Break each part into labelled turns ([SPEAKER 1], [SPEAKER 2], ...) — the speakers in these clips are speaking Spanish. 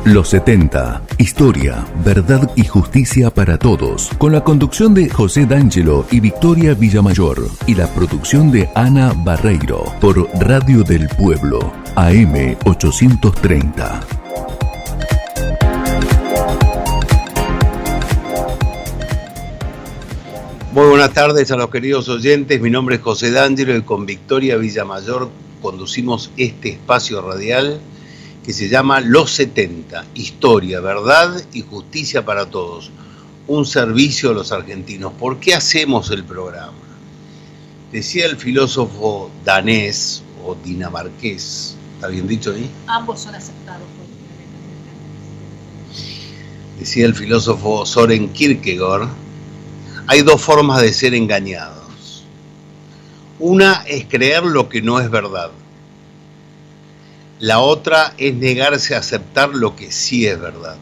[SPEAKER 1] Los 70, historia, verdad y justicia para todos, con la conducción de José D'Angelo y Victoria Villamayor, y la producción de Ana Barreiro, por Radio del Pueblo, AM 830.
[SPEAKER 2] Muy buenas tardes a los queridos oyentes, mi nombre es José D'Angelo y con Victoria Villamayor conducimos este espacio radial que se llama Los 70, historia, verdad y justicia para todos, un servicio a los argentinos. ¿Por qué hacemos el programa? Decía el filósofo danés o dinamarqués, ¿está bien dicho ahí?
[SPEAKER 3] Ambos son aceptados.
[SPEAKER 2] Decía el filósofo Søren Kierkegaard, hay dos formas de ser engañados. Una es creer lo que no es verdad. La otra es negarse a aceptar lo que sí es verdad.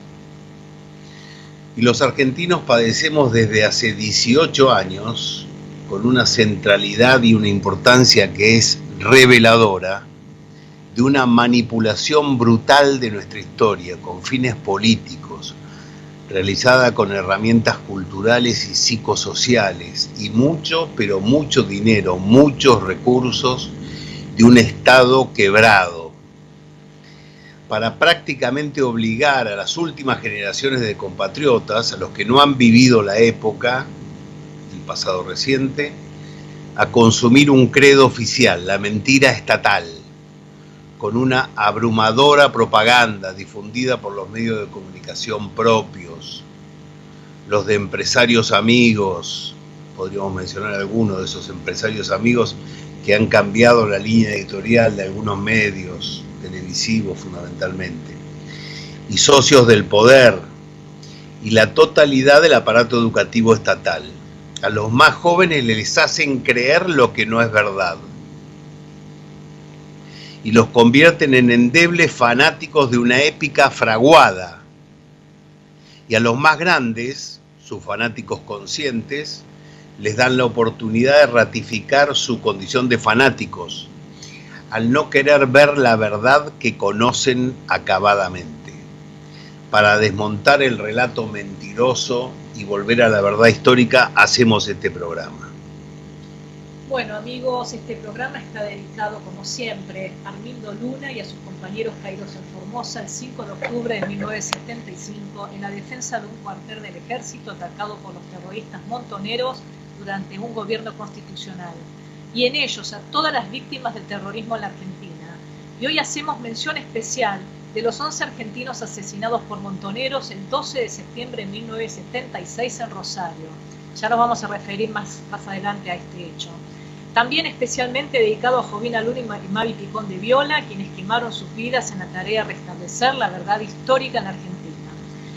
[SPEAKER 2] Y los argentinos padecemos desde hace 18 años, con una centralidad y una importancia que es reveladora, de una manipulación brutal de nuestra historia, con fines políticos, realizada con herramientas culturales y psicosociales, y mucho, pero mucho dinero, muchos recursos de un Estado quebrado, para prácticamente obligar a las últimas generaciones de compatriotas, a los que no han vivido la época del pasado reciente, a consumir un credo oficial, la mentira estatal, con una abrumadora propaganda difundida por los medios de comunicación propios, los de empresarios amigos, podríamos mencionar algunos de esos empresarios amigos que han cambiado la línea editorial de algunos medios, televisivos fundamentalmente, y socios del poder, y la totalidad del aparato educativo estatal. A los más jóvenes les hacen creer lo que no es verdad, y los convierten en endebles fanáticos de una épica fraguada, y a los más grandes, sus fanáticos conscientes, les dan la oportunidad de ratificar su condición de fanáticos, al no querer ver la verdad que conocen acabadamente. Para desmontar el relato mentiroso y volver a la verdad histórica, hacemos este programa.
[SPEAKER 3] Bueno, amigos, este programa está dedicado, como siempre, a Armindo Luna y a sus compañeros caídos en Formosa el 5 de octubre de 1975 en la defensa de un cuartel del ejército atacado por los terroristas montoneros durante un gobierno constitucional. Y en ellos a todas las víctimas del terrorismo en la Argentina. Y hoy hacemos mención especial de los 11 argentinos asesinados por montoneros el 12 de septiembre de 1976 en Rosario. Ya nos vamos a referir más adelante a este hecho. También especialmente dedicado a Jovina Luna y Mavi Picón de Viola, quienes quemaron sus vidas en la tarea de restablecer la verdad histórica en Argentina.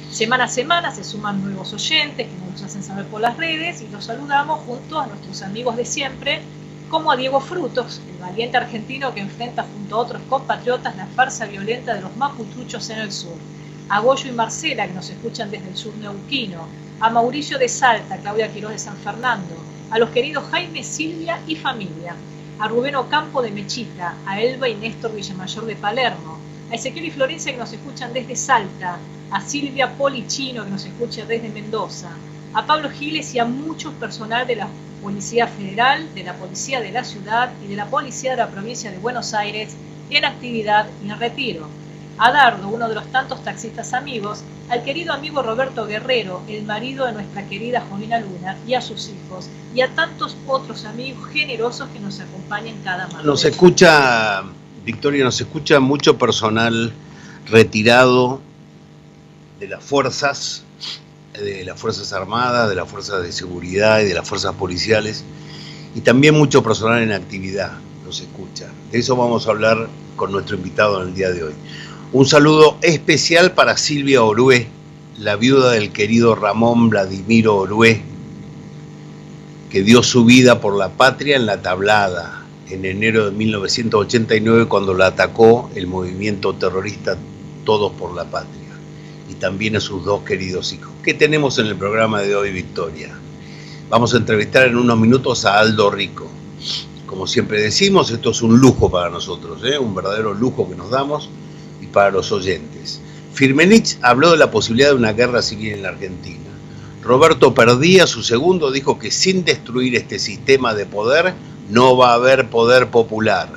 [SPEAKER 3] Semana a semana se suman nuevos oyentes que nos hacen saber por las redes y los saludamos junto a nuestros amigos de siempre, como a Diego Frutos, el valiente argentino que enfrenta junto a otros compatriotas la farsa violenta de los mapuchuchos en el sur, a Goyo y Marcela, que nos escuchan desde el sur neuquino, a Mauricio de Salta, a Claudia Quiroz de San Fernando, a los queridos Jaime, Silvia y familia, a Rubén Ocampo de Mechita, a Elba y Néstor Villamayor de Palermo, a Ezequiel y Florencia, que nos escuchan desde Salta, a Silvia Polichino, que nos escucha desde Mendoza, a Pablo Giles y a muchos personal de la Policía Federal, de la Policía de la Ciudad y de la Policía de la Provincia de Buenos Aires en actividad y en retiro. A Dardo, uno de los tantos taxistas amigos, al querido amigo Roberto Guerrero, el marido de nuestra querida Jovina Luna, y a sus hijos, y a tantos otros amigos generosos que nos acompañan cada martes.
[SPEAKER 2] Nos escucha, Victoria, nos escucha mucho personal retirado de las Fuerzas Armadas, de las Fuerzas de Seguridad y de las Fuerzas Policiales, y también mucho personal en actividad nos escucha. De eso vamos a hablar con nuestro invitado en el día de hoy. Un saludo especial para Silvia Orué, la viuda del querido Ramón Vladimiro Orué, que dio su vida por la patria en La Tablada, en enero de 1989, cuando la atacó el movimiento terrorista Todos por la Patria, y también a sus dos queridos hijos. ¿Qué tenemos en el programa de hoy, Victoria? Vamos a entrevistar en unos minutos a Aldo Rico. Como siempre decimos, esto es un lujo para nosotros, un verdadero lujo que nos damos y para los oyentes. Firmenich habló de la posibilidad de una guerra civil en la Argentina. Roberto Perdía, su segundo, dijo que sin destruir este sistema de poder no va a haber poder popular.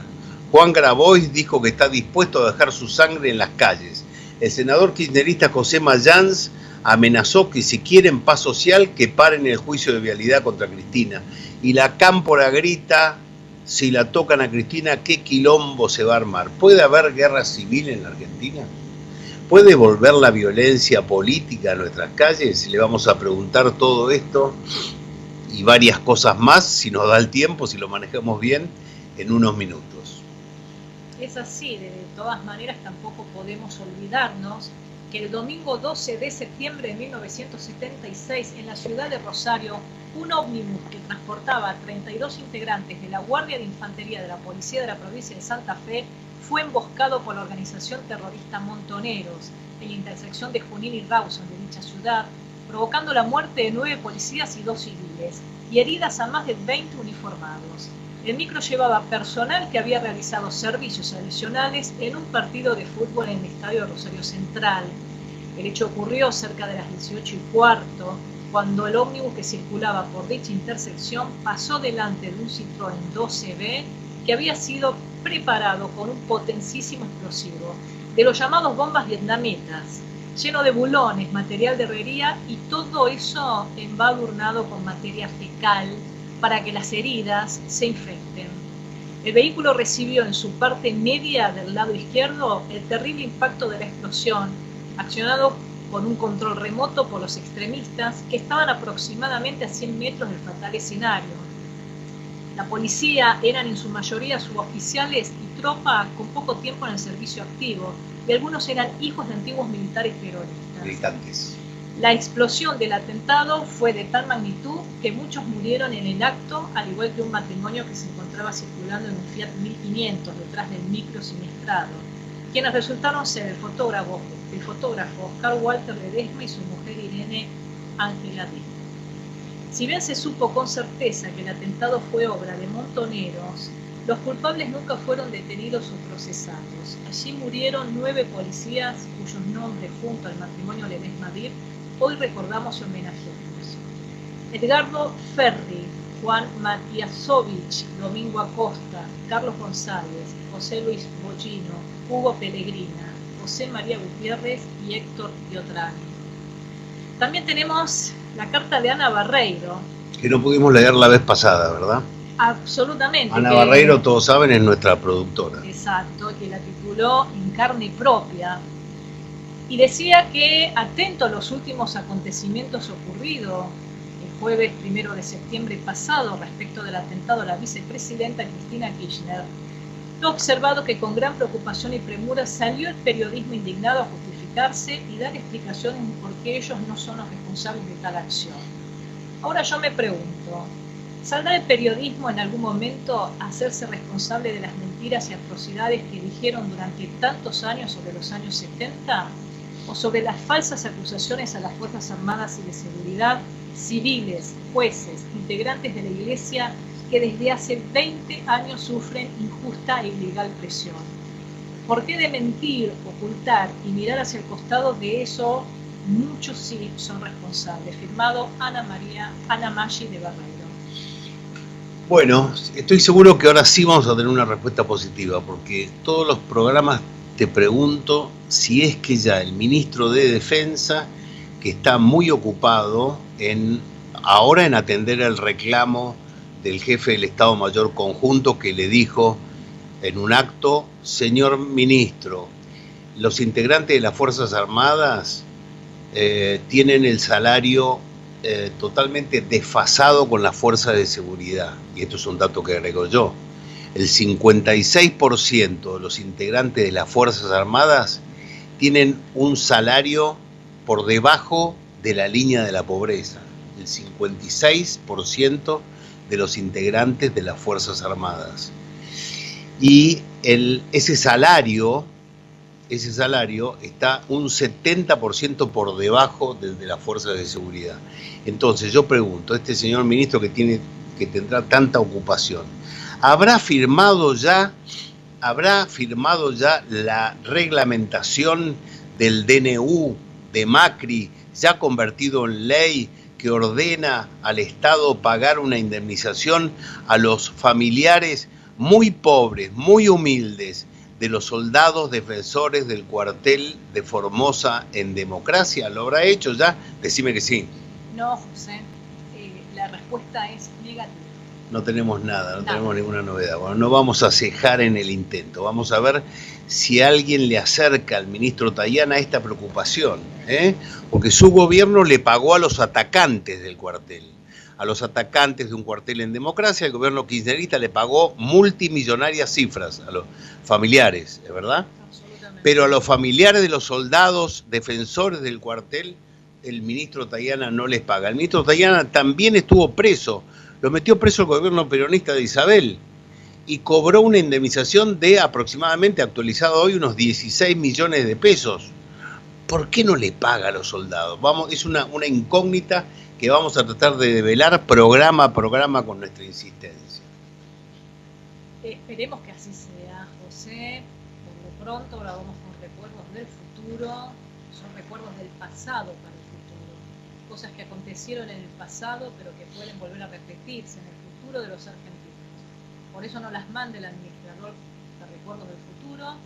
[SPEAKER 2] Juan Grabois dijo que está dispuesto a dejar su sangre en las calles. El senador kirchnerista José Mayans amenazó que si quieren paz social, que paren el juicio de vialidad contra Cristina. Y la cámpora grita, si la tocan a Cristina, ¿qué quilombo se va a armar? ¿Puede haber guerra civil en la Argentina? ¿Puede volver la violencia política a nuestras calles? Le vamos a preguntar todo esto y varias cosas más, si nos da el tiempo, si lo manejamos bien, en unos minutos.
[SPEAKER 3] Es así, de todas maneras tampoco podemos olvidarnos que el domingo 12 de septiembre de 1976, en la ciudad de Rosario, un ómnibus que transportaba a 32 integrantes de la Guardia de Infantería de la Policía de la provincia de Santa Fe fue emboscado por la organización terrorista Montoneros en la intersección de Junín y Rawson de dicha ciudad, provocando la muerte de 9 policías y 2 civiles, y heridas a más de 20 uniformados. El micro llevaba personal que había realizado servicios adicionales en un partido de fútbol en el estadio de Rosario Central. El hecho ocurrió cerca de las 18:15, cuando el ómnibus que circulaba por dicha intersección pasó delante de un Citroën 12B que había sido preparado con un potentísimo explosivo, de los llamados bombas vietnamitas, lleno de bulones, material de herrería y todo eso embadurnado con materia fecal para que las heridas se infecten. El vehículo recibió en su parte media del lado izquierdo el terrible impacto de la explosión, accionado con un control remoto por los extremistas que estaban aproximadamente a 100 metros del fatal escenario. La policía eran en su mayoría suboficiales y tropa con poco tiempo en el servicio activo, y algunos eran hijos de antiguos militares peronistas.
[SPEAKER 2] Militantes.
[SPEAKER 3] La explosión del atentado fue de tal magnitud que muchos murieron en el acto, al igual que un matrimonio que se encontraba circulando en un Fiat 1500 detrás del micro siniestrado, quienes resultaron ser el fotógrafo Oscar Walter Ledesma y su mujer Irene Ángela Díaz. Si bien se supo con certeza que el atentado fue obra de Montoneros, los culpables nunca fueron detenidos o procesados. Allí murieron 9 policías cuyos nombres, junto al matrimonio Ledesma-Dir, hoy recordamos y homenajeamos. Edgardo Ferri, Juan Matiasovich, Domingo Acosta, Carlos González, José Luis Bollino, Hugo Pellegrina, José María Gutiérrez y Héctor Piotrani. También tenemos la carta de Ana Barreiro.
[SPEAKER 2] Que no pudimos leer la vez pasada, ¿verdad?
[SPEAKER 3] Absolutamente.
[SPEAKER 2] Ana Barreiro, todos saben, es nuestra productora.
[SPEAKER 3] Exacto, que la tituló En carne propia. Y decía que, atento a los últimos acontecimientos ocurridos el jueves 1 de septiembre pasado respecto del atentado a la vicepresidenta Cristina Kirchner, he observado que con gran preocupación y premura salió el periodismo indignado a justificarse y dar explicaciones por qué ellos no son los responsables de tal acción. Ahora yo me pregunto, ¿saldrá el periodismo en algún momento a hacerse responsable de las mentiras y atrocidades que dijeron durante tantos años sobre los años 70? ¿O sobre las falsas acusaciones a las Fuerzas Armadas y de Seguridad, civiles, jueces, integrantes de la Iglesia que desde hace 20 años sufren injusta e ilegal presión? ¿Por qué de mentir, ocultar y mirar hacia el costado de eso muchos sí son responsables? Firmado Ana Maggi de Barreiro.
[SPEAKER 2] Bueno, estoy seguro que ahora sí vamos a tener una respuesta positiva, porque todos los programas te pregunto si es que ya el ministro de Defensa, que está muy ocupado ahora en atender el reclamo del jefe del Estado Mayor Conjunto, que le dijo en un acto: señor ministro, los integrantes de las Fuerzas Armadas tienen el salario totalmente desfasado con las fuerzas de seguridad. Y esto es un dato que agrego yo. El 56% de los integrantes de las Fuerzas Armadas tienen un salario por debajo de la línea de la pobreza. El 56% de los integrantes de las Fuerzas Armadas. Y ese salario está un 70% por debajo del de las fuerzas de seguridad. Entonces yo pregunto, este señor ministro que tendrá tanta ocupación, ¿habrá firmado ya la reglamentación del DNU de Macri, ya convertido en ley, que ordena al Estado pagar una indemnización a los familiares muy pobres, muy humildes, de los soldados defensores del cuartel de Formosa en democracia? ¿Lo habrá hecho ya? Decime que sí.
[SPEAKER 3] No, José, la respuesta es negativa.
[SPEAKER 2] No tenemos nada, no tenemos ninguna novedad. Bueno, no vamos a cejar en el intento. Vamos a ver si alguien le acerca al ministro Tayana esta preocupación, porque su gobierno le pagó a los atacantes del cuartel, a los atacantes de un cuartel en democracia. El gobierno kirchnerista le pagó multimillonarias cifras a los familiares, ¿es verdad? Pero a los familiares de los soldados defensores del cuartel, el ministro Tayana no les paga. El ministro Tayana también estuvo preso. Lo metió preso el gobierno peronista de Isabel y cobró una indemnización de aproximadamente, actualizado hoy, unos 16 millones de pesos. ¿Por qué no le paga a los soldados? Es una incógnita que vamos a tratar de develar programa a programa con nuestra insistencia.
[SPEAKER 3] Esperemos que así sea, José. Por lo pronto ahora vamos con recuerdos del futuro. Son recuerdos del pasado para el futuro. Cosas que acontecieron en el pasado, pero que pueden volver a repetirse en el futuro de los argentinos. Por eso no las mande el administrador de Recuerdos del Futuro.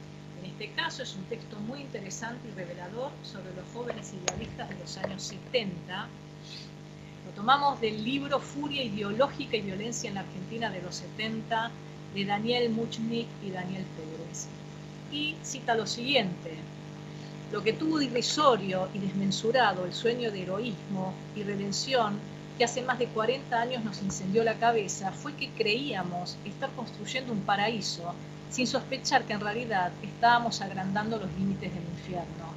[SPEAKER 3] En este caso es un texto muy interesante y revelador sobre los jóvenes idealistas de los años 70. Lo tomamos del libro Furia Ideológica y Violencia en la Argentina de los 70, de Daniel Muchnik y Daniel Pérez. Y cita lo siguiente: lo que tuvo de irrisorio y desmensurado el sueño de heroísmo y redención que hace más de 40 años nos incendió la cabeza fue que creíamos estar construyendo un paraíso sin sospechar que en realidad estábamos agrandando los límites del infierno.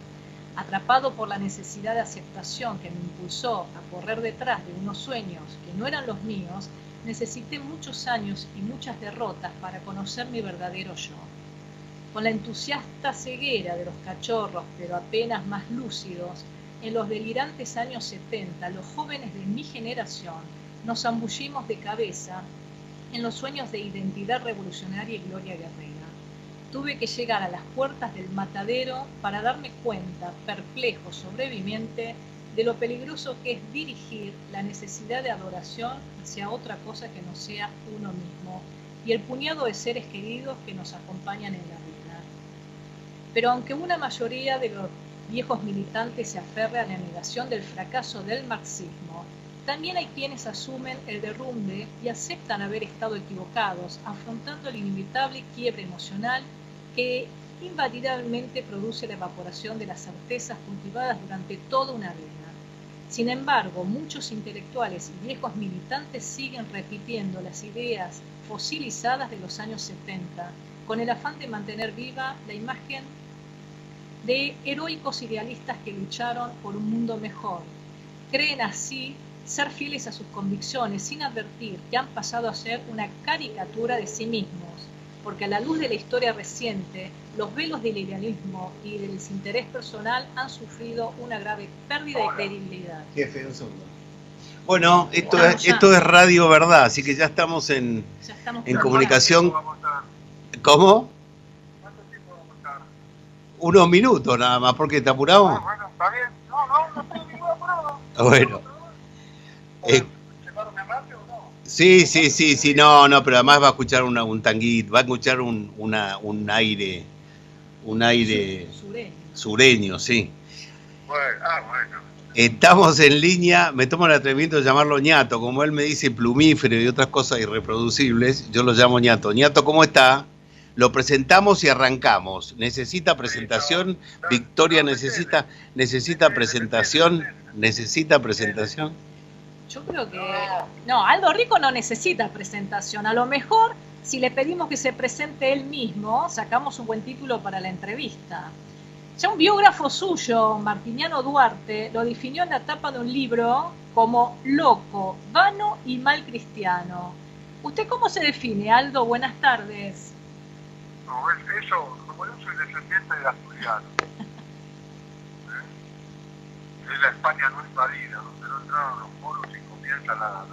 [SPEAKER 3] Atrapado por la necesidad de aceptación que me impulsó a correr detrás de unos sueños que no eran los míos, necesité muchos años y muchas derrotas para conocer mi verdadero yo. Con la entusiasta ceguera de los cachorros, pero apenas más lúcidos, en los delirantes años 70, los jóvenes de mi generación nos zambullimos de cabeza en los sueños de identidad revolucionaria y gloria guerrera. Tuve que llegar a las puertas del matadero para darme cuenta, perplejo sobreviviente, de lo peligroso que es dirigir la necesidad de adoración hacia otra cosa que no sea uno mismo y el puñado de seres queridos que nos acompañan en la vida. Pero aunque una mayoría de los viejos militantes se aferra a la negación del fracaso del marxismo, también hay quienes asumen el derrumbe y aceptan haber estado equivocados, afrontando el inevitable quiebre emocional que invariablemente produce la evaporación de las certezas cultivadas durante toda una vida. Sin embargo, muchos intelectuales y viejos militantes siguen repitiendo las ideas fosilizadas de los años 70, con el afán de mantener viva la imagen de heroicos idealistas que lucharon por un mundo mejor. Creen así ser fieles a sus convicciones sin advertir que han pasado a ser una caricatura de sí mismos, porque a la luz de la historia reciente, los velos del idealismo y del desinterés personal han sufrido una grave pérdida de credibilidad.
[SPEAKER 2] Bueno, esto es Radio Verdad, así que ya estamos en comunicación. ¿Cómo? Unos minutos nada más, ¿por qué te apuramos?
[SPEAKER 4] Bueno, está bien. No estoy ningún apurado.
[SPEAKER 2] Bueno. Sí, no, pero además va a escuchar un tanguito, va a escuchar un aire sureño, sí.
[SPEAKER 4] Bueno.
[SPEAKER 2] Estamos en línea, me tomo el atrevimiento de llamarlo ñato, como él me dice plumífero y otras cosas irreproducibles, yo lo llamo ñato. Ñato, ¿cómo está? Lo presentamos y arrancamos. ¿Necesita presentación? Victoria necesita presentación. ¿Necesita presentación?
[SPEAKER 3] Yo creo que no, Aldo Rico no necesita presentación. A lo mejor, si le pedimos que se presente él mismo, sacamos un buen título para la entrevista. Ya un biógrafo suyo, Martiniano Duarte, lo definió en la tapa de un libro como loco, vano y mal cristiano. ¿Usted cómo se define, Aldo? Buenas tardes.
[SPEAKER 4] No, eso, como yo soy descendiente de asturiano. Es la España no invadida, donde no entraron los moros y comienza la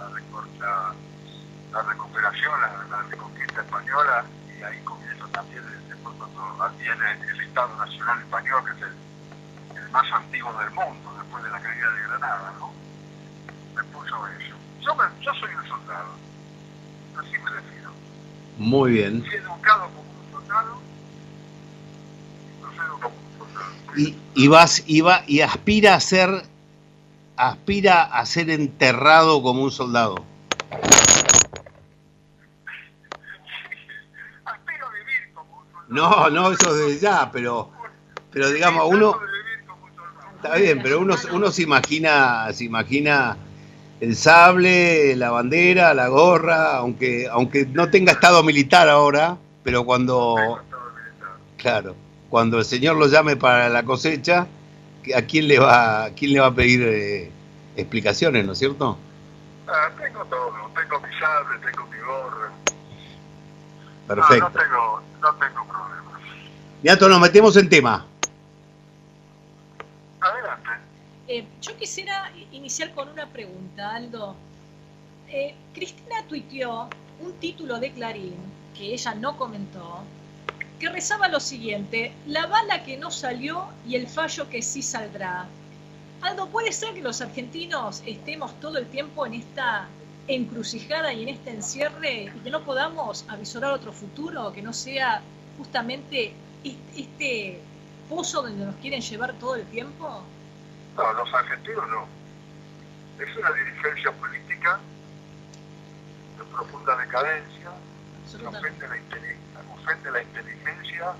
[SPEAKER 4] recuperación, la reconquista española, y ahí comienza también después cuando viene el Estado Nacional Español, que es más antiguos del mundo, después de la caída de Granada, ¿no? Me puso eso. Yo soy un soldado, así me defino.
[SPEAKER 2] Muy bien.
[SPEAKER 4] Fui educado como un soldado, y procedo como un soldado.
[SPEAKER 2] Y aspira a ser enterrado como un soldado.
[SPEAKER 4] Aspiro a vivir como un soldado.
[SPEAKER 2] No, eso desde ya, pero digamos, uno... Está bien, pero uno se imagina el sable, la bandera, la gorra, aunque no tenga estado militar ahora, pero claro, cuando el señor lo llame para la cosecha, ¿a quién le va a pedir explicaciones, no es cierto?
[SPEAKER 4] Tengo todo, tengo mi sable, tengo mi gorra.
[SPEAKER 2] Perfecto.
[SPEAKER 4] No tengo problemas.
[SPEAKER 2] Niato, nos metemos en tema.
[SPEAKER 4] Adelante.
[SPEAKER 3] Yo quisiera iniciar con una pregunta, Aldo. Cristina tuiteó un título de Clarín, que ella no comentó, que rezaba lo siguiente: la bala que no salió y el fallo que sí saldrá. Aldo, ¿puede ser que los argentinos estemos todo el tiempo en esta encrucijada y en este encierre y que no podamos avisorar otro futuro, que no sea justamente este pozo donde nos quieren llevar todo el tiempo?
[SPEAKER 4] No, los argentinos no. Es una dirigencia política de profunda decadencia, que ofende la inteligencia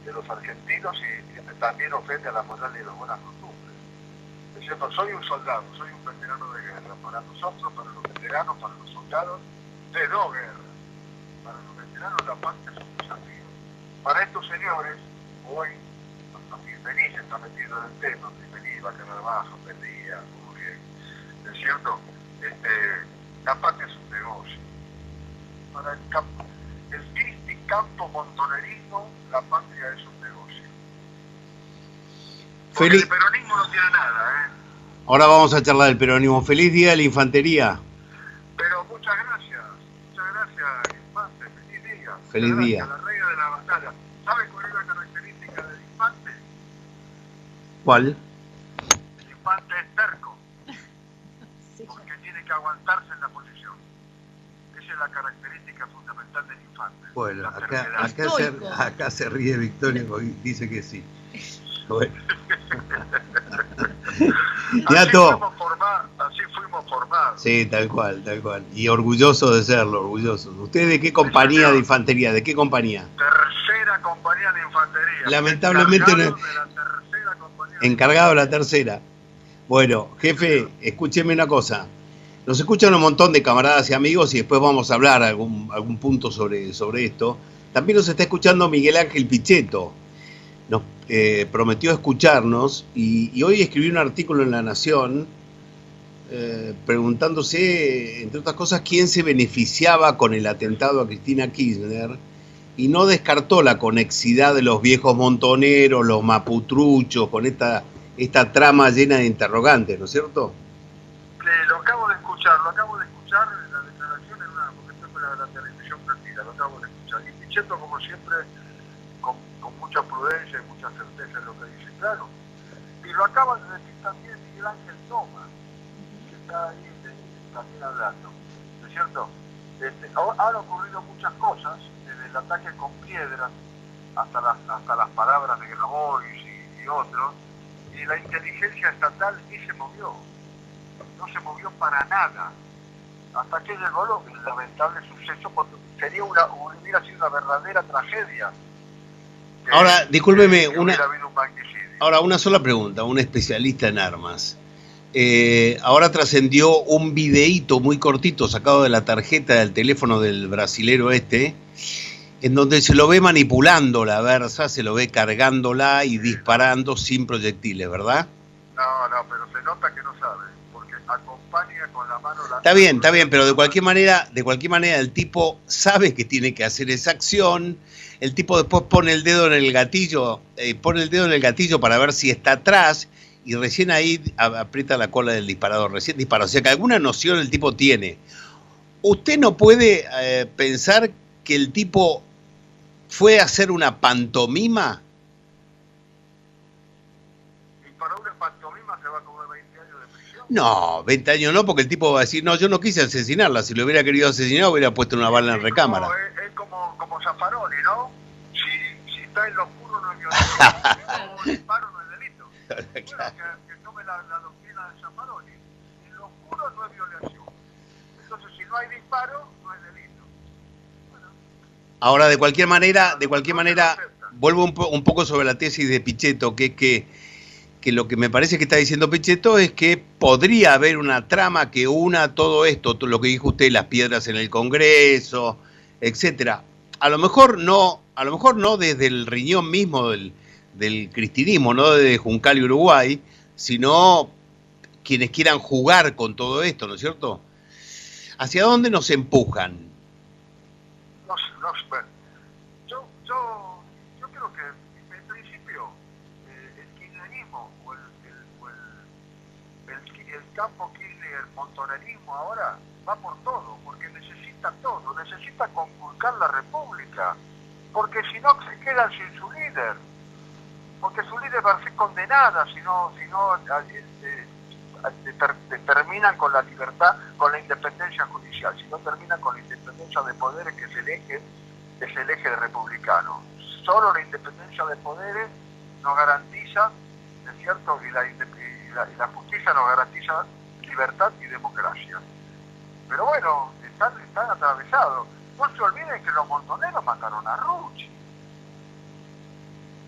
[SPEAKER 4] de los argentinos y también ofende a la moral y las buenas costumbres. Es cierto, soy un soldado, soy un veterano de guerra. Para nosotros, para los veteranos, para los soldados, de no guerra. Para los veteranos la paz es un desafío. Para estos señores, hoy, Feliz está metido en el tema, Feliz va a quedar bajo, perdía, muy bien. Es cierto, la patria es un negocio. Para el triste campo montonerismo, la patria es un negocio. Porque el peronismo no tiene nada, ¿eh?
[SPEAKER 2] Ahora vamos a charlar del peronismo. Feliz día de la infantería.
[SPEAKER 4] Pero muchas gracias, Infante, feliz día.
[SPEAKER 2] Feliz día.
[SPEAKER 4] La reina de la batalla. ¿Sabe cuál es la característica del infante?
[SPEAKER 2] ¿Cuál?
[SPEAKER 4] El infante es terco, porque tiene que aguantarse en la posición. Esa es la característica fundamental del infante.
[SPEAKER 2] Bueno, acá se ríe Victoria y dice que sí. Bueno.
[SPEAKER 4] Así fuimos formados.
[SPEAKER 2] Sí, tal cual. Y orgulloso de serlo, orgulloso. ¿Usted de qué compañía de infantería? ¿De qué compañía?
[SPEAKER 4] Tercera compañía de infantería.
[SPEAKER 2] Lamentablemente
[SPEAKER 4] encargado de la tercera compañía.
[SPEAKER 2] Encargado de la tercera. Bueno, jefe, escúcheme una cosa. Nos escuchan un montón de camaradas y amigos y después vamos a hablar algún punto sobre esto. También nos está escuchando Miguel Ángel Pichetto. Nos prometió escucharnos y hoy escribió un artículo en La Nación preguntándose, entre otras cosas, quién se beneficiaba con el atentado a Cristina Kirchner y no descartó la conexidad de los viejos montoneros, los maputruchos, con esta trama llena de interrogantes, ¿no es cierto?
[SPEAKER 4] Lo acabo de escuchar la declaración en porque siempre la televisión prendida, lo acabo de escuchar. Y Pichetto, como siempre, con mucha prudencia y mucha certeza en lo que dice, claro. Y lo acaba de decir también Miguel Ángel Thomas, que está ahí también hablando, ¿no es cierto? Han ocurrido muchas cosas, desde el ataque con piedras hasta las palabras de Grabois y otros, y la inteligencia estatal ni se movió, no se movió para nada, hasta que llegó el lamentable suceso, porque hubiera sido una verdadera tragedia.
[SPEAKER 2] Ahora, discúlpeme,
[SPEAKER 4] Ahora,
[SPEAKER 2] una sola pregunta, un especialista en armas. Ahora trascendió un videíto muy cortito sacado de la tarjeta del teléfono del brasilero en donde se lo ve manipulando la Versa, se lo ve cargándola y disparando sin proyectiles, ¿verdad?
[SPEAKER 4] No, pero se nota que no sabe, porque acompaña con la mano la...
[SPEAKER 2] Está bien, pero de cualquier manera el tipo sabe que tiene que hacer esa acción. El tipo después pone el dedo en el gatillo para ver si está atrás y recién ahí aprieta la cola del disparador, recién dispara. O sea que alguna noción el tipo tiene. ¿Usted no puede pensar que el tipo fue a hacer una pantomima?
[SPEAKER 4] Disparó
[SPEAKER 2] No, 20 años no, porque el tipo va a decir, no, yo no quise asesinarla. Si lo hubiera querido asesinar, hubiera puesto una bala en recámara.
[SPEAKER 4] Es como Zaffaroni, ¿no? Si está en lo oscuro no es violencia. Si disparo no es delito.
[SPEAKER 2] Claro.
[SPEAKER 4] Bueno, que tome la doctrina de Zaffaroni. En lo oscuro no es violación. Entonces, si no hay disparo, no es delito. Bueno.
[SPEAKER 2] Ahora, de cualquier manera, vuelvo un poco sobre la tesis de Pichetto, que es que lo que me parece que está diciendo Pichetto es que podría haber una trama que una todo esto, todo lo que dijo usted, las piedras en el Congreso, etcétera. A lo mejor no desde el riñón mismo del cristinismo, no desde Juncal y Uruguay, sino quienes quieran jugar con todo esto, ¿no es cierto? ¿Hacia dónde nos empujan?
[SPEAKER 4] No, bueno, yo creo que en principio el kirchnerismo o el campo Kirchner-montonerismo ahora va por todo, porque necesita todo, necesita conculcar la República, porque si no se quedan sin su líder, porque su líder va a ser condenada si no terminan con la libertad, con la independencia judicial, si no terminan con la independencia de poderes, que es el eje republicano. Solo la independencia de poderes nos garantiza, ¿no es cierto?, y la justicia nos garantiza libertad y democracia. Pero bueno, están atravesados. No se olviden que los montoneros mataron a Rucci.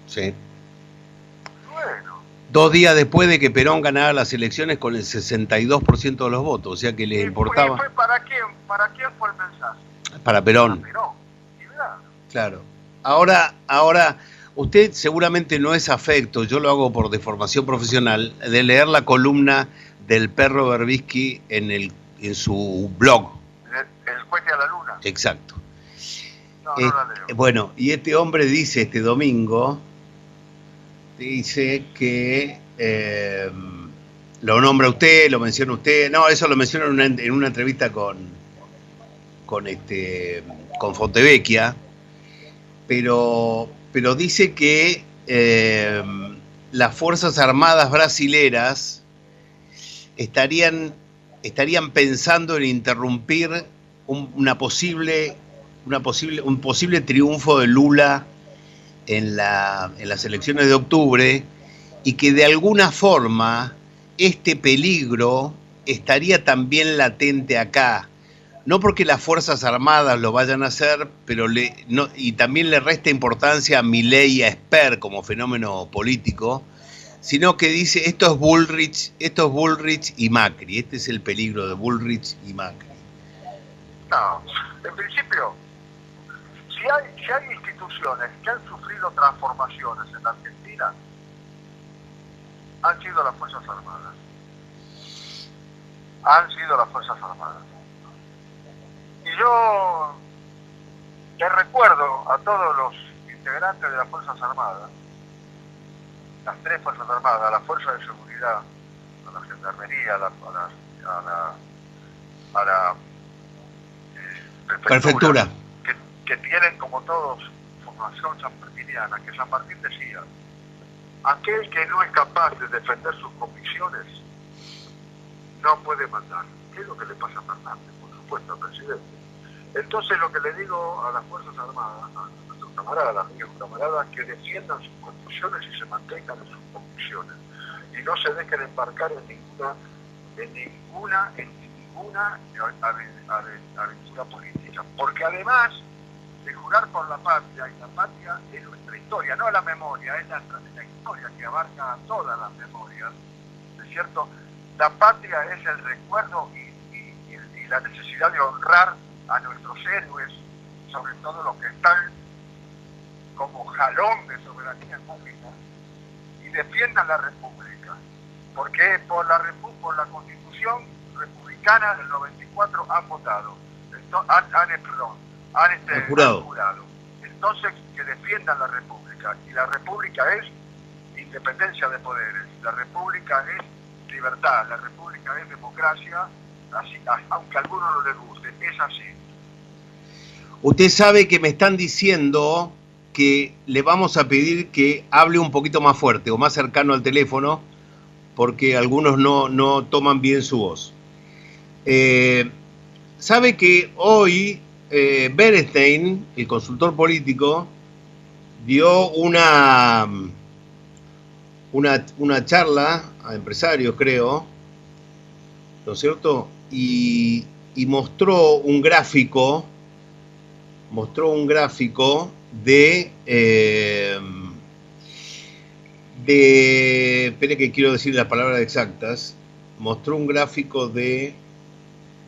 [SPEAKER 2] Sí.
[SPEAKER 4] Bueno.
[SPEAKER 2] 2 días después de que Perón ganara las elecciones con el 62% de los votos, o sea que les importaba.
[SPEAKER 4] ¿Para quién fue el mensaje?
[SPEAKER 2] Para Perón.
[SPEAKER 4] Para Perón.
[SPEAKER 2] Claro. Ahora, usted seguramente no es afecto, yo lo hago por deformación profesional, de leer la columna del perro Berbisky en su blog.
[SPEAKER 4] El cohete a la luna.
[SPEAKER 2] Exacto.
[SPEAKER 4] No la leo.
[SPEAKER 2] Bueno, y este hombre dice este domingo, dice que lo nombra usted, lo menciona usted, no, eso lo menciona en una entrevista con Fontevecchia, pero dice que las Fuerzas Armadas brasileras estarían pensando en interrumpir un posible triunfo de Lula en las elecciones de octubre, y que de alguna forma este peligro estaría también latente acá. No porque las Fuerzas Armadas lo vayan a hacer, pero y también le resta importancia a Milei y a Esper como fenómeno político, sino que dice, esto es Bullrich y Macri. Este es el peligro de Bullrich y Macri.
[SPEAKER 4] No, en principio, si hay instituciones que han sufrido transformaciones en la Argentina, han sido las Fuerzas Armadas. Y yo le recuerdo a todos los integrantes de las Fuerzas Armadas, las 3 Fuerzas Armadas, a la Fuerza de Seguridad, a la Gendarmería, a la Prefectura, que tienen como todos formación sanmartiniana, que San Martín decía, aquel que no es capaz de defender sus convicciones no puede mandar. ¿Qué es lo que le pasa a Fernández? Por supuesto, al presidente. Entonces lo que le digo a las Fuerzas Armadas, a nuestros camaradas, amigos camaradas, que defiendan sus convicciones y se mantengan en sus convicciones. Y no se dejen embarcar en ninguna aventura política. Porque además de jurar por la patria, y la patria es nuestra historia, no la memoria, es la historia que abarca todas las memorias, ¿no es cierto? La patria es el recuerdo y la necesidad de honrar a nuestros héroes, sobre todo los que están como jalón de soberanía pública, y defiendan la República, porque por la Constitución republicana del 94 han votado, han jurado. Entonces, que defiendan la República, y la República es independencia de poderes, la República es libertad, la República es democracia, así, aunque a algunos no les guste, es así.
[SPEAKER 2] Usted sabe que me están diciendo que le vamos a pedir que hable un poquito más fuerte o más cercano al teléfono, porque algunos no toman bien su voz. Sabe que hoy Bernstein, el consultor político, dio una charla a empresarios, creo, ¿no es cierto? Y mostró un gráfico de espere que quiero decir las palabras exactas, mostró un gráfico de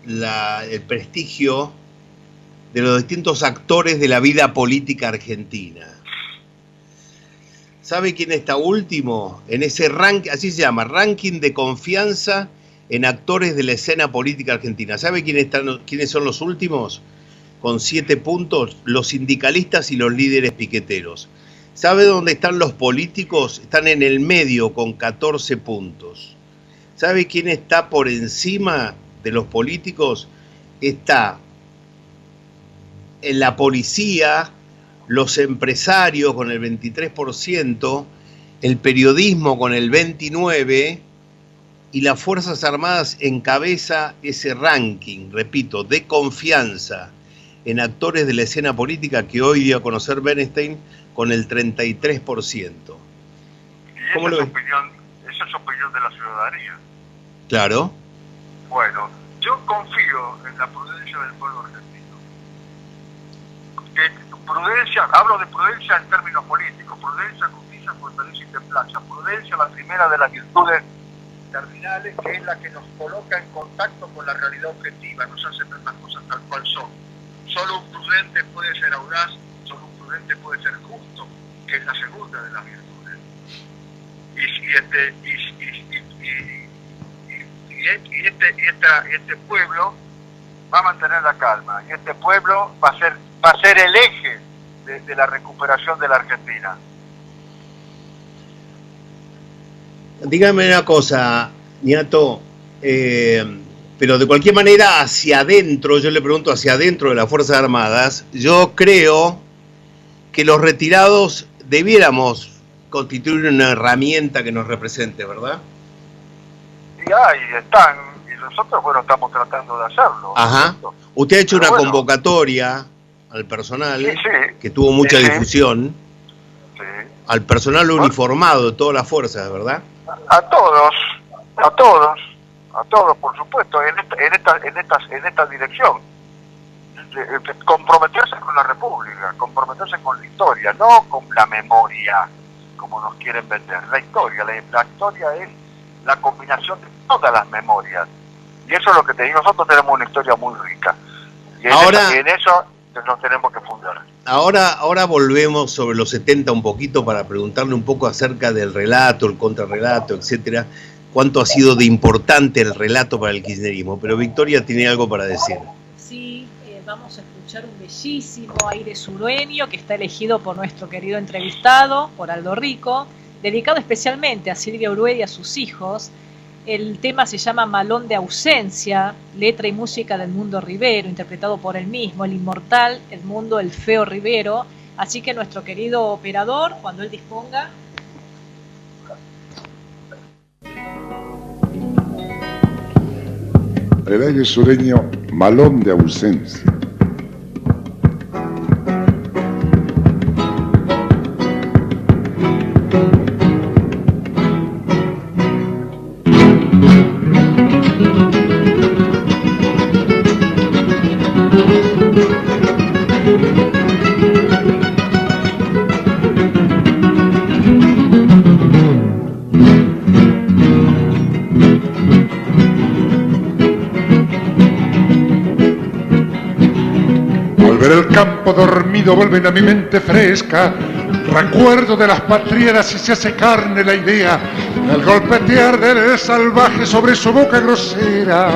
[SPEAKER 2] el prestigio de los distintos actores de la vida política argentina. ¿Sabe quién está último? En ese ranking, así se llama, ranking de confianza en actores de la escena política argentina. ¿Sabe quiénes son los últimos? Con 7 puntos, los sindicalistas y los líderes piqueteros. ¿Sabe dónde están los políticos? Están en el medio con 14 puntos. ¿Sabe quién está por encima de los políticos? Está en la policía, los empresarios con el 23%, el periodismo con el 29%, y las Fuerzas Armadas encabeza ese ranking, repito, de confianza en actores de la escena política que hoy dio a conocer Bernstein con el 33%.
[SPEAKER 4] ¿Cómo lo ves? Esa es opinión de la ciudadanía.
[SPEAKER 2] Claro.
[SPEAKER 4] Bueno, yo confío en la prudencia del pueblo argentino. Prudencia, hablo de prudencia en términos políticos, prudencia, justicia, fortaleza y templanza. Prudencia, la primera de las virtudes cardinales, que es la que nos coloca en contacto con la realidad objetiva, nos hace ver las cosas tal cual son. Solo un prudente puede ser audaz, solo un prudente puede ser justo, que es la segunda de las virtudes. Este pueblo va a mantener la calma, y este pueblo va a ser el eje de la recuperación de la Argentina.
[SPEAKER 2] Dígame una cosa, Niato, pero de cualquier manera hacia adentro, yo le pregunto hacia adentro de las Fuerzas Armadas, yo creo que los retirados debiéramos constituir una herramienta que nos represente, ¿verdad?
[SPEAKER 4] Y ahí están, y nosotros, bueno, estamos tratando de hacerlo.
[SPEAKER 2] Ajá. Usted ha hecho una convocatoria al personal,
[SPEAKER 4] sí,
[SPEAKER 2] que tuvo mucha difusión,
[SPEAKER 4] sí,
[SPEAKER 2] al personal uniformado de todas las fuerzas, ¿verdad?
[SPEAKER 4] A todos, por supuesto, en esta dirección. Comprometerse con la República, comprometerse con la historia, no con la memoria, como nos quieren vender. La historia es la combinación de todas las memorias. Y eso es lo que te digo, nosotros tenemos una historia muy rica. Y en eso nos tenemos que fundar.
[SPEAKER 2] Ahora volvemos sobre los 70 un poquito para preguntarle un poco acerca del relato, el contrarrelato, etcétera. Cuánto ha sido de importante el relato para el kirchnerismo. Pero Victoria tiene algo para decir.
[SPEAKER 3] Sí, vamos a escuchar un bellísimo aire sureño que está elegido por nuestro querido entrevistado, por Aldo Rico, dedicado especialmente a Silvia Urué y a sus hijos. El tema se llama Malón de ausencia, letra y música del Mundo Rivero, interpretado por él mismo, el inmortal Edmundo El Feo Rivero. Así que nuestro querido operador, cuando él disponga.
[SPEAKER 5] El aire sureño, Malón de ausencia. El campo dormido vuelven a mi mente fresca, recuerdo de las patrieras y se hace carne la idea, el golpetear del salvaje sobre su boca grosera,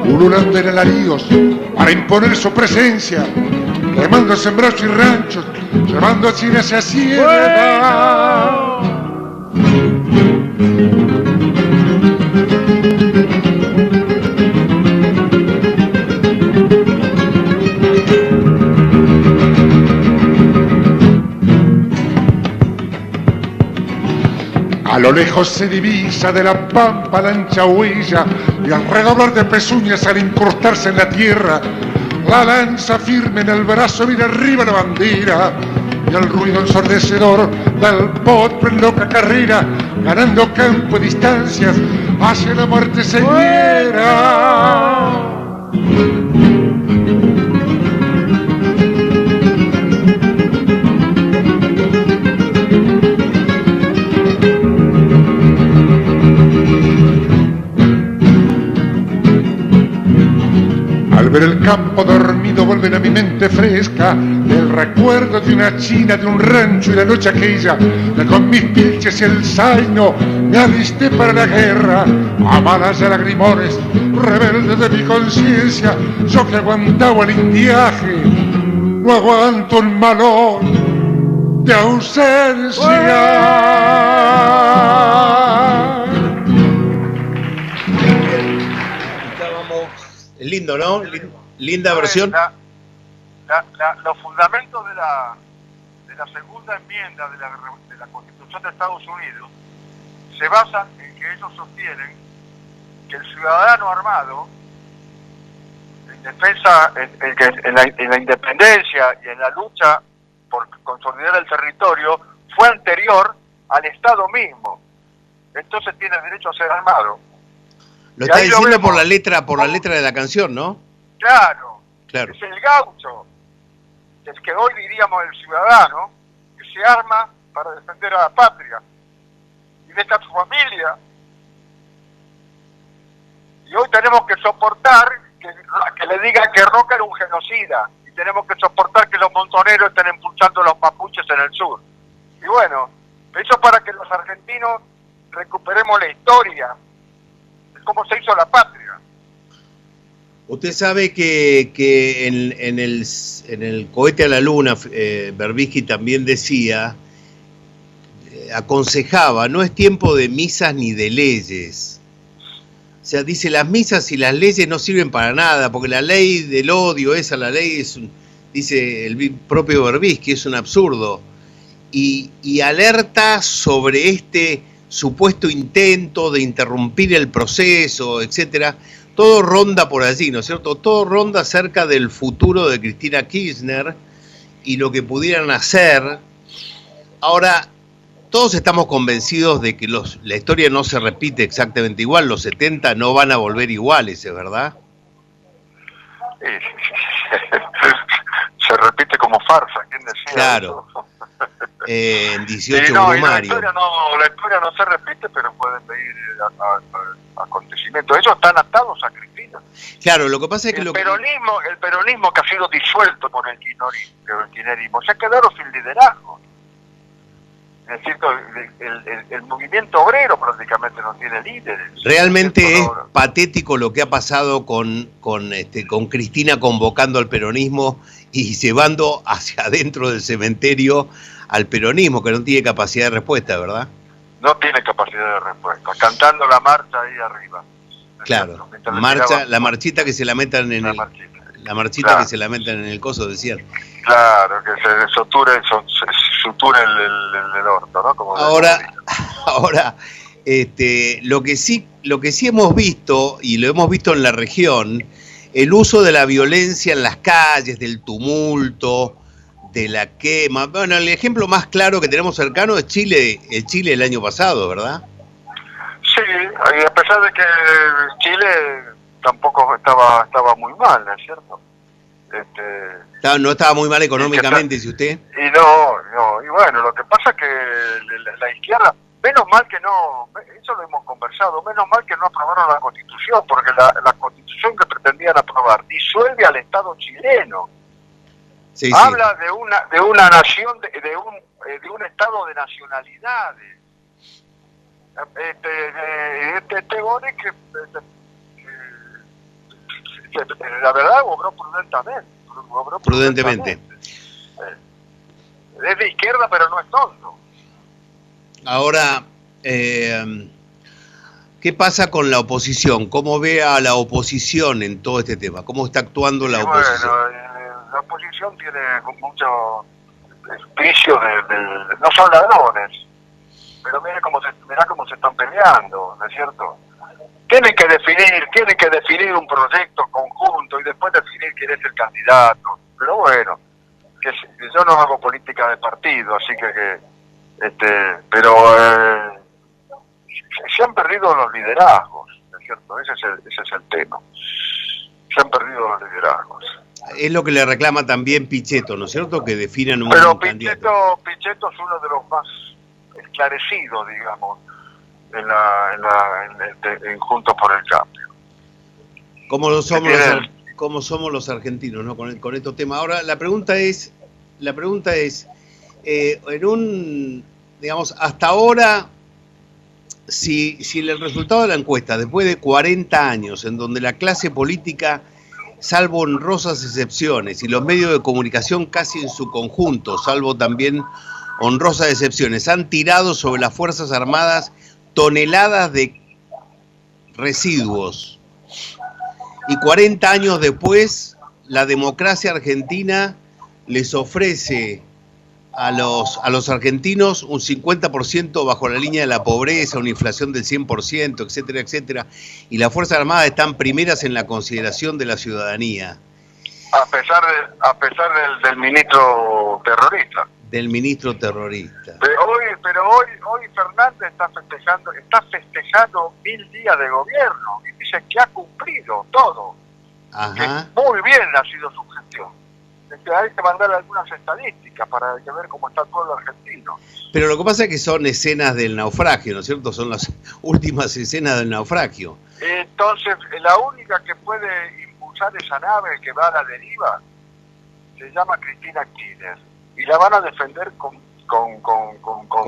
[SPEAKER 5] ululando en alaridos para imponer su presencia, quemando sembrados y ranchos, llevando al cine hacia sierra. A lo lejos se divisa de la pampa la ancha huella, y al redoblar de pezuñas, al incrustarse en la tierra, la lanza firme en el brazo mira arriba la bandera, y el ruido ensordecedor del potro en loca carrera, ganando campo y distancias, hacia la muerte señera. Al ver el campo dormido vuelven a mi mente fresca el recuerdo de una china, de un rancho y la noche aquella, que con mis pilches y el zaino me alisté para la guerra. A balas y a lagrimones, rebelde de mi conciencia, yo que aguantaba el indiaje, no aguanto el malón de ausencia.
[SPEAKER 2] Lindo, ¿no? Linda versión.
[SPEAKER 4] Los fundamentos de la segunda enmienda de la Constitución de Estados Unidos se basan en que ellos sostienen que el ciudadano armado, en defensa, en la independencia y en la lucha por consolidar el territorio, fue anterior al Estado mismo. Entonces tiene derecho a ser armado.
[SPEAKER 2] Lo está diciendo por la letra de la canción, ¿no?
[SPEAKER 4] Claro.
[SPEAKER 2] Claro.
[SPEAKER 4] Es el gaucho, es que hoy diríamos el ciudadano, que se arma para defender a la patria y deja a su familia. Y hoy tenemos que soportar que le digan que Roca era un genocida, y tenemos que soportar que los montoneros estén impulsando a los mapuches en el sur. Y bueno, eso para que los argentinos recuperemos la historia, cómo se hizo la patria.
[SPEAKER 2] Usted sabe que en el cohete a la luna, Berbisky también decía, aconsejaba, no es tiempo de misas ni de leyes. O sea, dice, las misas y las leyes no sirven para nada, porque la ley del odio, la ley es, dice el propio Berbisky, es un absurdo. Y alerta sobre este supuesto intento de interrumpir el proceso, etcétera. Todo ronda por allí, ¿no es cierto? Todo ronda acerca del futuro de Cristina Kirchner y lo que pudieran hacer. Ahora, todos estamos convencidos de que la historia no se repite exactamente igual, los 70 no van a volver iguales, ¿es verdad?
[SPEAKER 4] Se repite como farsa, ¿quién decía?
[SPEAKER 2] Claro.
[SPEAKER 4] Eso?
[SPEAKER 2] En 18
[SPEAKER 4] no,
[SPEAKER 2] Brumario.
[SPEAKER 4] La historia no se repite, pero pueden venir acontecimientos. Ellos están atados a Cristina.
[SPEAKER 2] Claro, lo que pasa es que
[SPEAKER 4] el peronismo que ha sido disuelto por el kirchnerismo, se ha quedado sin liderazgo. Es decir, el movimiento obrero prácticamente no tiene líderes.
[SPEAKER 2] Realmente es patético lo que ha pasado con Cristina convocando al peronismo y llevando hacia adentro del cementerio al peronismo, que no tiene capacidad de respuesta, ¿verdad?
[SPEAKER 4] No tiene capacidad de respuesta, cantando la marcha ahí arriba.
[SPEAKER 2] Claro, la marchita que se lamentan en el... La marchita claro. Que se lamentan en el coso, decían.
[SPEAKER 4] Claro, que se suture el orto, ¿no? Como
[SPEAKER 2] ahora, lo que sí hemos visto, y lo hemos visto en la región, el uso de la violencia en las calles, del tumulto, de la quema. Bueno, el ejemplo más claro que tenemos cercano es Chile el año pasado, ¿verdad?
[SPEAKER 4] Sí, y a pesar de que Chile tampoco estaba muy mal, ¿no es cierto?
[SPEAKER 2] No estaba muy mal económicamente, si usted.
[SPEAKER 4] Y y bueno, lo que pasa es que la izquierda, menos mal que no, eso lo hemos conversado, menos mal que no aprobaron la Constitución, porque la Constitución que pretendían aprobar disuelve al Estado chileno.
[SPEAKER 2] Sí,
[SPEAKER 4] habla de una nación, de un Estado de nacionalidades. Boric que la verdad obró prudentemente. Es de izquierda, pero no es tonto.
[SPEAKER 2] Ahora, ¿qué pasa con la oposición? ¿Cómo ve a la oposición en todo este tema? ¿Cómo está actuando la oposición?
[SPEAKER 4] Bueno, la oposición tiene mucho vicio no son ladrones, pero mirá cómo se están peleando, ¿no es cierto? Tienen que definir un proyecto conjunto y después definir quién es el candidato. Pero bueno, que yo no hago política de partido, así pero se han perdido los liderazgos, ¿no es cierto? Ese es el tema. Se han perdido los liderazgos.
[SPEAKER 2] Es lo que le reclama también Pichetto, ¿no es cierto? Que definan un candidato.
[SPEAKER 4] Pero Pichetto es uno de los más esclarecidos, digamos, en Juntos por el Cambio.
[SPEAKER 2] ¿Cómo somos los argentinos, ¿no? Con estos temas. Ahora, la pregunta es, digamos, hasta ahora, si el resultado de la encuesta, después de 40 años, en donde la clase política, salvo honrosas excepciones, y los medios de comunicación casi en su conjunto, salvo también honrosas excepciones, han tirado sobre las Fuerzas Armadas toneladas de residuos. Y 40 años después, la democracia argentina les ofrece a los argentinos un 50% bajo la línea de la pobreza, una inflación del 100%, etcétera, etcétera. Y las Fuerzas Armadas están primeras en la consideración de la ciudadanía.
[SPEAKER 4] A pesar del ministro terrorista.
[SPEAKER 2] Del ministro terrorista.
[SPEAKER 4] Pero hoy Fernández está festejando 1000 días de gobierno y dice que ha cumplido todo.
[SPEAKER 2] Ajá.
[SPEAKER 4] Que muy bien ha sido su gestión. Hay que mandar algunas estadísticas para ver cómo está el pueblo argentino.
[SPEAKER 2] Pero lo que pasa es que son escenas del naufragio, ¿no es cierto? Son las últimas escenas del naufragio.
[SPEAKER 4] Entonces, la única que puede impulsar esa nave que va a la deriva se llama Cristina Kirchner. Y la van a defender con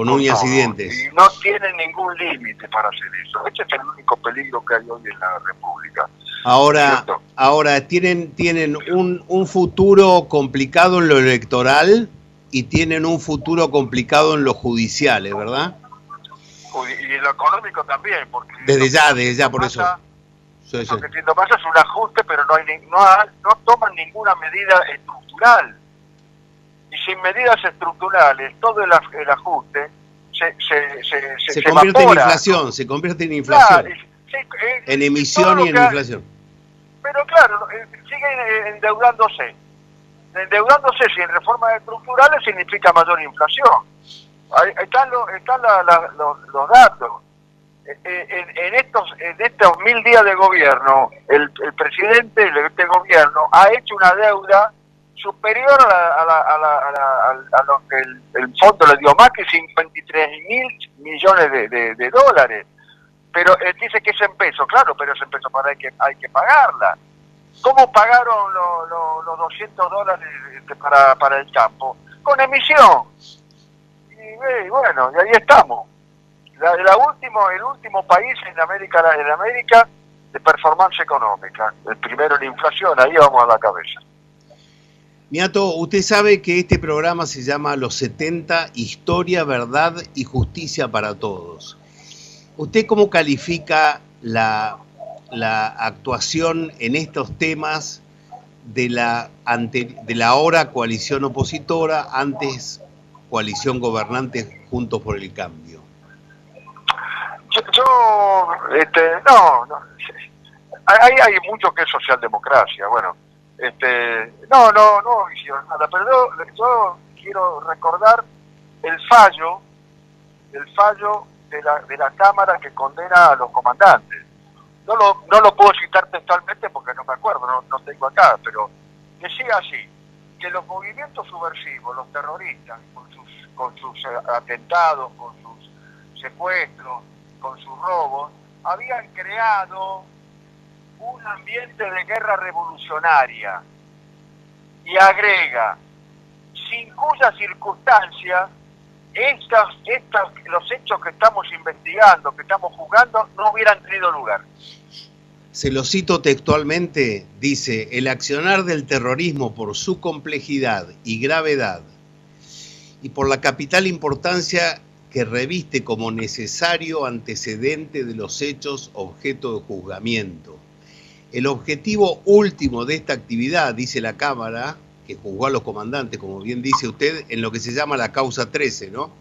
[SPEAKER 2] uñas y dientes.
[SPEAKER 4] Y no tienen ningún límite para hacer eso. Ese es el único peligro que hay hoy en la República.
[SPEAKER 2] Ahora tienen un futuro complicado en lo electoral y tienen un futuro complicado en lo judicial, ¿verdad?
[SPEAKER 4] Y en lo económico también, porque
[SPEAKER 2] desde ya, por eso.
[SPEAKER 4] Lo que pasa es un ajuste, pero no toman ninguna medida estructural. Y sin medidas estructurales, todo el ajuste se
[SPEAKER 2] convierte
[SPEAKER 4] evapora.
[SPEAKER 2] Se convierte en inflación. En emisión y en inflación.
[SPEAKER 4] Pero claro, siguen endeudándose. Endeudándose sin reformas estructurales significa mayor inflación. Ahí están los datos. En estos 1000 días de gobierno, el presidente de este gobierno ha hecho una deuda superior a lo que el fondo le dio, más que 53.000 millones de dólares. Pero él dice que es en pesos, claro, pero es en pesos, hay que pagarla. ¿Cómo pagaron los $200 para el campo? Con emisión. Y bueno, y ahí estamos. El último país en América de performance económica. El primero en inflación, ahí vamos a la cabeza.
[SPEAKER 2] Niato, usted sabe que este programa se llama Los 70, Historia, Verdad y Justicia para Todos. ¿Usted cómo califica la actuación en estos temas de la ahora coalición opositora, antes coalición gobernante Juntos por el Cambio?
[SPEAKER 4] No. Hay mucho que es socialdemocracia, bueno. No hicieron nada, pero yo quiero recordar el fallo de la Cámara que condena a los comandantes. No lo puedo citar textualmente porque no me acuerdo, no tengo acá, pero decía así, que los movimientos subversivos, los terroristas, con sus atentados, con sus secuestros, con sus robos, habían creado un ambiente de guerra revolucionaria, y agrega, sin cuya circunstancia los hechos que estamos investigando, que estamos juzgando, no hubieran tenido lugar.
[SPEAKER 2] Se lo cito textualmente, dice, el accionar del terrorismo por su complejidad y gravedad y por la capital importancia que reviste como necesario antecedente de los hechos objeto de juzgamiento. El objetivo último de esta actividad, dice la Cámara, que juzgó a los comandantes, como bien dice usted, en lo que se llama la causa 13, ¿no?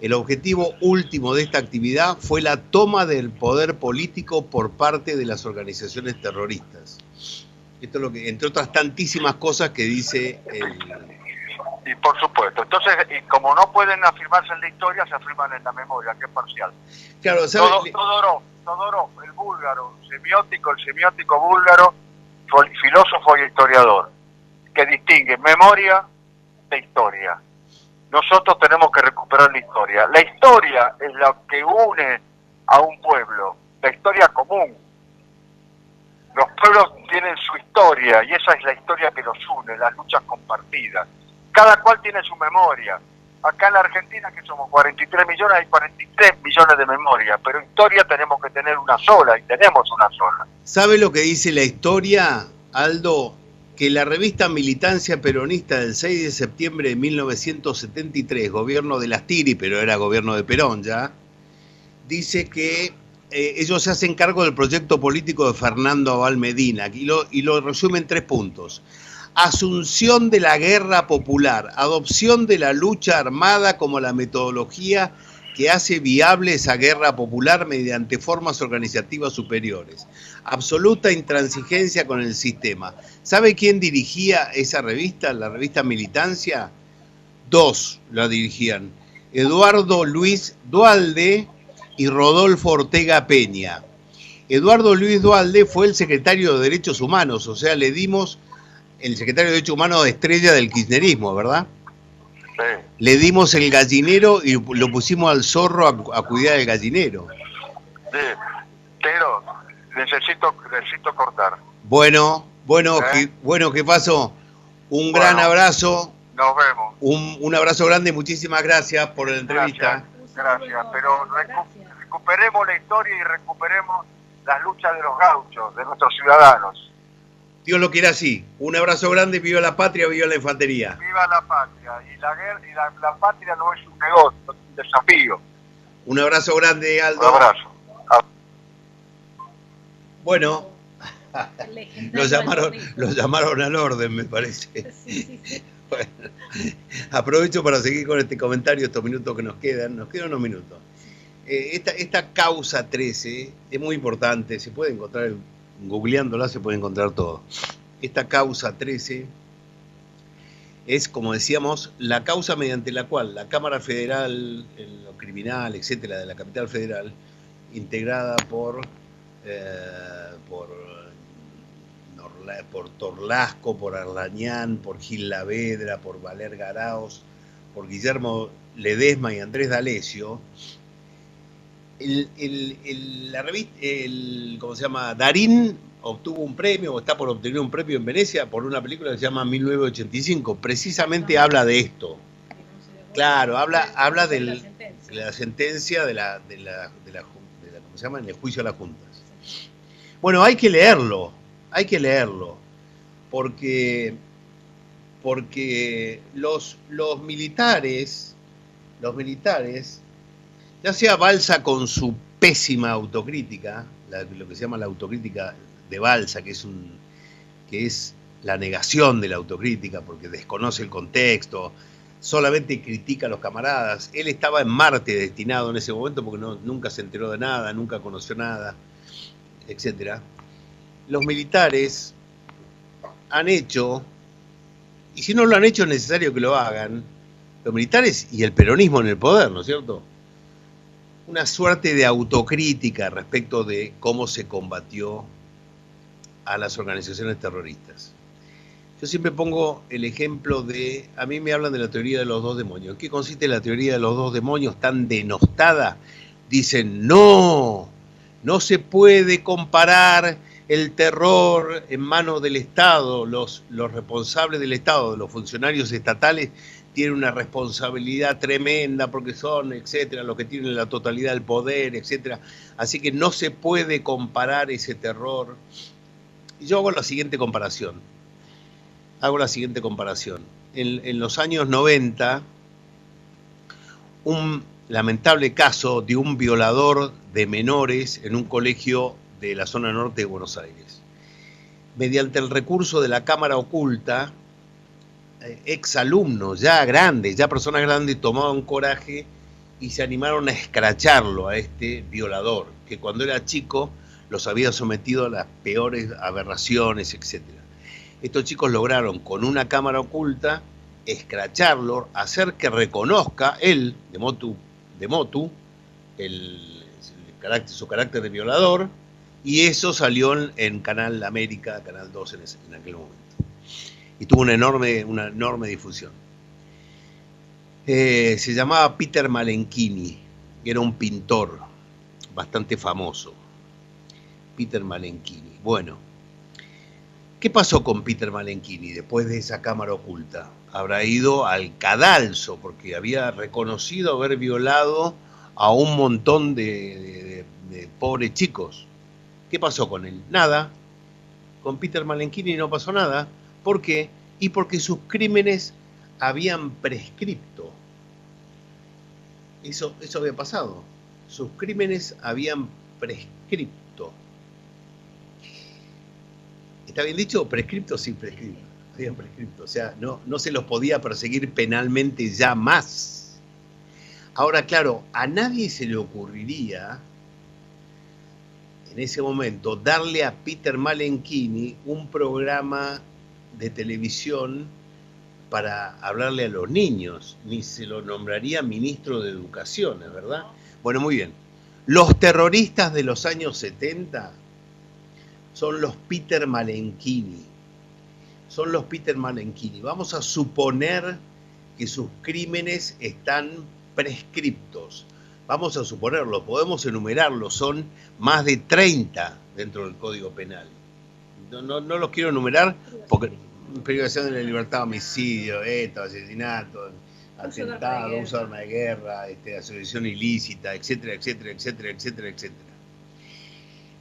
[SPEAKER 2] El objetivo último de esta actividad fue la toma del poder político por parte de las organizaciones terroristas. Esto es lo que, entre otras tantísimas cosas que dice el...
[SPEAKER 4] Y por supuesto, entonces, y como no pueden afirmarse en la historia, se afirman en la memoria, que es parcial.
[SPEAKER 2] Claro, ¿sabes?
[SPEAKER 4] Todorov, el búlgaro, el semiótico búlgaro, filósofo y historiador, que distingue memoria de historia. Nosotros tenemos que recuperar la historia. La historia es lo que une a un pueblo, la historia común. Los pueblos tienen su historia y esa es la historia que los une, las luchas compartidas. Cada cual tiene su memoria. Acá en la Argentina, que somos 43 millones, hay 43 millones de memorias, pero historia tenemos que tener una sola, y tenemos una sola.
[SPEAKER 2] ¿Sabe lo que dice la historia, Aldo? Que la revista Militancia Peronista del 6 de septiembre de 1973, gobierno de las Tiri, pero era gobierno de Perón ya, dice que ellos se hacen cargo del proyecto político de Fernando Abal Medina, y lo resume en 3 puntos. Asunción de la guerra popular, adopción de la lucha armada como la metodología que hace viable esa guerra popular mediante formas organizativas superiores, absoluta intransigencia con el sistema. ¿Sabe quién dirigía esa revista, la revista Militancia? 2 la dirigían, Eduardo Luis Duhalde y Rodolfo Ortega Peña. Eduardo Luis Duhalde fue el secretario de Derechos Humanos, o sea, le dimos el secretario de Derechos Humanos de estrella del kirchnerismo, ¿verdad?
[SPEAKER 4] Sí.
[SPEAKER 2] Le dimos el gallinero y lo pusimos al zorro a cuidar del gallinero.
[SPEAKER 4] Sí, pero necesito cortar.
[SPEAKER 2] Bueno, ¿qué pasó? Un gran abrazo.
[SPEAKER 4] Nos vemos.
[SPEAKER 2] Un abrazo grande, muchísimas gracias por la entrevista.
[SPEAKER 4] Gracias, pero recuperemos la historia y recuperemos las luchas de los gauchos, de nuestros ciudadanos.
[SPEAKER 2] Dios lo quiera así. Un abrazo grande, viva la patria, viva la infantería.
[SPEAKER 4] Viva la patria. Y la guerra y la patria no es un negocio, es un desafío.
[SPEAKER 2] Un abrazo grande, Aldo.
[SPEAKER 4] Un abrazo.
[SPEAKER 2] Bueno, lo llamaron al orden, me parece.
[SPEAKER 3] Sí.
[SPEAKER 2] Bueno, aprovecho para seguir con este comentario, estos minutos que nos quedan unos minutos. Esta causa 13 es muy importante, se puede encontrar, googleándola se puede encontrar todo. Esta causa 13 es, como decíamos, la causa mediante la cual la Cámara Federal, en lo criminal, etcétera, de la Capital Federal, integrada por Torlasco, por Arlañán, por Gil Lavedra, por Valer Garaos, por Guillermo Ledesma y Andrés D'Alessio, la revista, ¿cómo se llama? Darín obtuvo un premio, o está por obtener un premio en Venecia por una película que se llama 1985. Precisamente habla de esto. Claro, habla de la sentencia de la ¿cómo se llama? En el juicio de las juntas. Bueno, hay que leerlo, porque los militares, ya sea Balsa con su pésima autocrítica, lo que se llama la autocrítica de Balsa, que es la negación de la autocrítica, porque desconoce el contexto, solamente critica a los camaradas. Él estaba en Marte destinado en ese momento porque nunca se enteró de nada, nunca conoció nada, etcétera. Los militares han hecho, y si no lo han hecho es necesario que lo hagan, los militares y el peronismo en el poder, ¿no es cierto? Una suerte de autocrítica respecto de cómo se combatió a las organizaciones terroristas. Yo siempre pongo el ejemplo de, a mí me hablan de la teoría de los 2 demonios. ¿En qué consiste la teoría de los 2 demonios tan denostada? Dicen, no se puede comparar el terror en manos del Estado. Los responsables del Estado, los funcionarios estatales, tienen una responsabilidad tremenda porque son, etcétera, los que tienen la totalidad del poder, etcétera. Así que no se puede comparar ese terror. Y yo hago la siguiente comparación. En los años 90, un lamentable caso de un violador de menores en un colegio de la zona norte de Buenos Aires. Mediante el recurso de la cámara oculta, exalumnos, ya grandes, ya personas grandes, tomaban coraje y se animaron a escracharlo a este violador, que cuando era chico los había sometido a las peores aberraciones, etc. Estos chicos lograron con una cámara oculta escracharlo, hacer que reconozca él, de motu, su carácter de violador, y eso salió en Canal América, Canal 2 en aquel momento. Y tuvo una enorme difusión. Se llamaba Peter Malenchini, era un pintor bastante famoso. Peter Malenchini. Bueno, ¿qué pasó con Peter Malenchini después de esa cámara oculta? Habrá ido al cadalso porque había reconocido haber violado a un montón de pobres chicos. ¿Qué pasó con él? Nada. Con Peter Malenchini no pasó nada. ¿Por qué? Y porque sus crímenes habían prescripto. Eso había pasado. Sus crímenes habían prescripto. ¿Está bien dicho? ¿Prescripto? Sí, prescripto. Habían prescripto. O sea, no se los podía perseguir penalmente ya más. Ahora, claro, a nadie se le ocurriría en ese momento darle a Peter Malenchini un programa de televisión para hablarle a los niños, ni se lo nombraría ministro de Educación, ¿es verdad? Bueno, muy bien. Los terroristas de los años 70 son los Peter Malenchini. Son los Peter Malenchini. Vamos a suponer que sus crímenes están prescriptos. Vamos a suponerlo, podemos enumerarlo, son más de 30 dentro del Código Penal. No los quiero enumerar porque privación de la libertad, homicidio, asesinato, atentado, uso de arma de guerra, asociación ilícita, etcétera, etcétera, etcétera, etcétera, etcétera.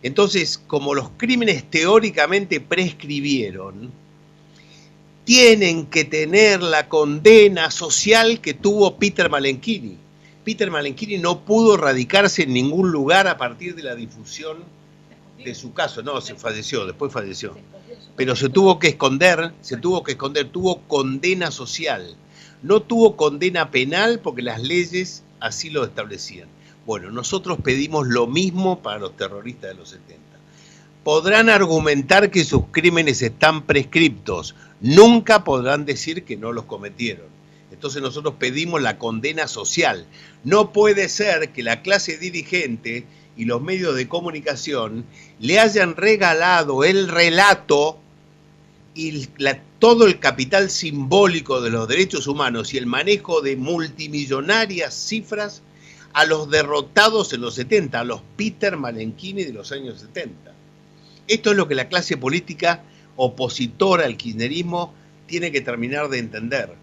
[SPEAKER 2] Entonces, como los crímenes teóricamente prescribieron, tienen que tener la condena social que tuvo Peter Malenchini. Peter Malenchini no pudo radicarse en ningún lugar a partir de la difusión de su caso. No, después falleció. Pero se tuvo que esconder, tuvo condena social. No tuvo condena penal porque las leyes así lo establecían. Bueno, nosotros pedimos lo mismo para los terroristas de los 70. Podrán argumentar que sus crímenes están prescriptos, nunca podrán decir que no los cometieron. Entonces nosotros pedimos la condena social. No puede ser que la clase dirigente y los medios de comunicación le hayan regalado el relato y todo el capital simbólico de los derechos humanos y el manejo de multimillonarias cifras a los derrotados en los 70, a los Peter Malenchini de los años 70. Esto es lo que la clase política opositora al kirchnerismo tiene que terminar de entender.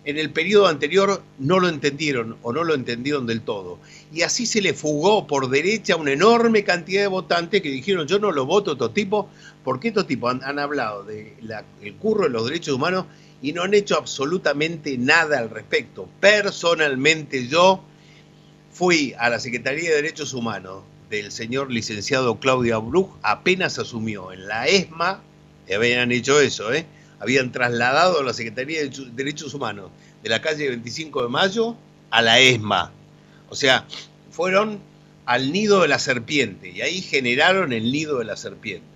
[SPEAKER 2] En el periodo anterior no lo entendieron o no lo entendieron del todo. Y así se le fugó por derecha una enorme cantidad de votantes que dijeron yo no lo voto a estos tipos, porque estos tipos han hablado del curro de los derechos humanos y no han hecho absolutamente nada al respecto. Personalmente yo fui a la Secretaría de Derechos Humanos del señor licenciado Claudio Bruch, apenas asumió en la ESMA, habían hecho eso, habían trasladado a la Secretaría de Derechos Humanos de la calle 25 de Mayo a la ESMA. O sea, fueron al nido de la serpiente y ahí generaron el nido de la serpiente.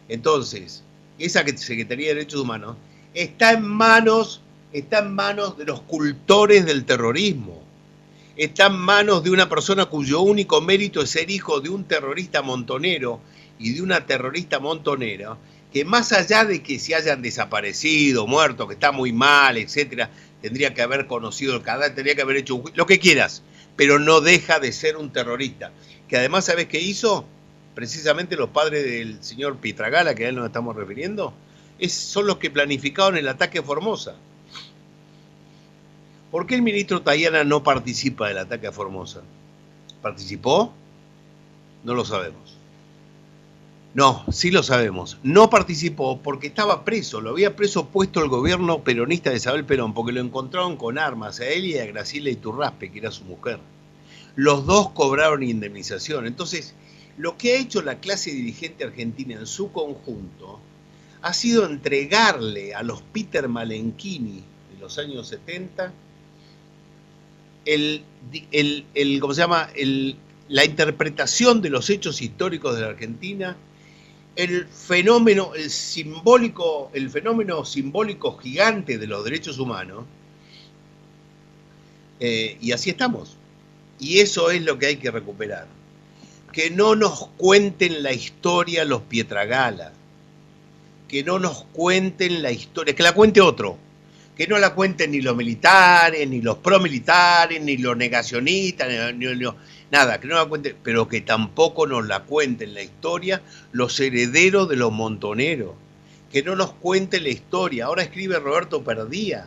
[SPEAKER 2] Entonces, esa Secretaría de Derechos Humanos está en manos de los cultores del terrorismo. Está en manos de una persona cuyo único mérito es ser hijo de un terrorista montonero y de una terrorista montonera, que más allá de que se hayan desaparecido, muerto, que está muy mal, etcétera, tendría que haber conocido el cadáver, tendría que haber hecho lo que quieras, pero no deja de ser un terrorista. Que además, ¿sabes qué hizo? Precisamente los padres del señor Pietragala, que a él nos estamos refiriendo, son los que planificaron el ataque a Formosa. ¿Por qué el ministro Tayana no participa del ataque a Formosa? ¿Participó? No lo sabemos. No, sí lo sabemos. No participó porque estaba preso. Lo había preso puesto el gobierno peronista de Isabel Perón porque lo encontraron con armas a él y a Graciela Iturraspe, que era su mujer. Los dos cobraron indemnización. Entonces, lo que ha hecho la clase dirigente argentina en su conjunto ha sido entregarle a los Peter Malenchini de los años 70 ¿cómo se llama? La interpretación de los hechos históricos de la Argentina, el fenómeno simbólico gigante de los derechos humanos, y así estamos. Y eso es lo que hay que recuperar. Que no nos cuenten la historia los Pietragala, que no nos cuenten la historia, que la cuente otro, que no la cuenten ni los militares, ni los promilitares, ni los negacionistas, nada, que no la cuenten, pero que tampoco nos la cuenten la historia los herederos de los montoneros, que no nos cuenten la historia. Ahora escribe Roberto Perdía.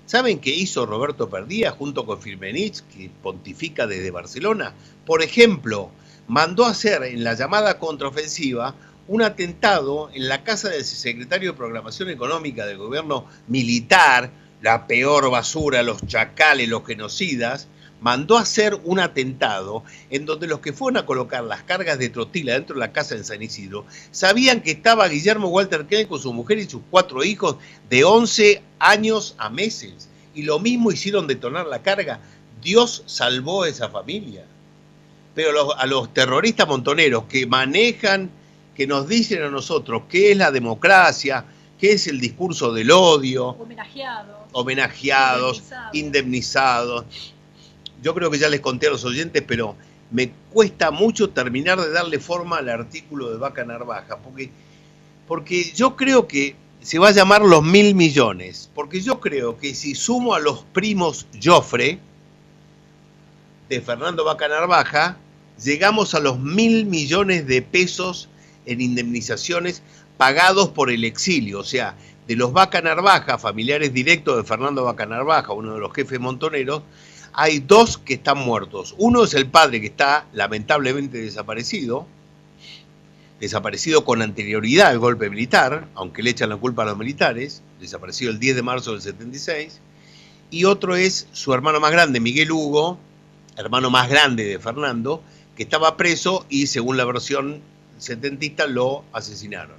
[SPEAKER 2] ¿Saben qué hizo Roberto Perdía junto con Firmenich, que pontifica desde Barcelona? Por ejemplo, mandó hacer en la llamada contraofensiva un atentado en la casa del secretario de Programación Económica del gobierno militar, la peor basura, los chacales, los genocidas. Mandó hacer un atentado en donde los que fueron a colocar las cargas de trotila dentro de la casa en San Isidro sabían que estaba Guillermo Walter Klein con su mujer y sus 4 hijos de 11 años a meses. Y lo mismo hicieron detonar la carga. Dios salvó a esa familia. Pero a los terroristas montoneros que manejan, que nos dicen a nosotros qué es la democracia, qué es el discurso del odio, homenajeados, indemnizados. Yo creo que ya les conté a los oyentes, pero me cuesta mucho terminar de darle forma al artículo de Vaca Narvaja, porque yo creo que se va a llamar los 1.000 millones, porque yo creo que si sumo a los primos Joffre de Fernando Vaca Narvaja, llegamos a los 1.000 millones de pesos en indemnizaciones pagados por el exilio, o sea, de los Vaca Narvaja, familiares directos de Fernando Vaca Narvaja, uno de los jefes montoneros, hay 2 que están muertos. Uno es el padre, que está lamentablemente desaparecido con anterioridad al golpe militar, aunque le echan la culpa a los militares, desaparecido el 10 de marzo del 76, y otro es su hermano más grande, Miguel Hugo, hermano más grande de Fernando, que estaba preso y, según la versión setentista, lo asesinaron.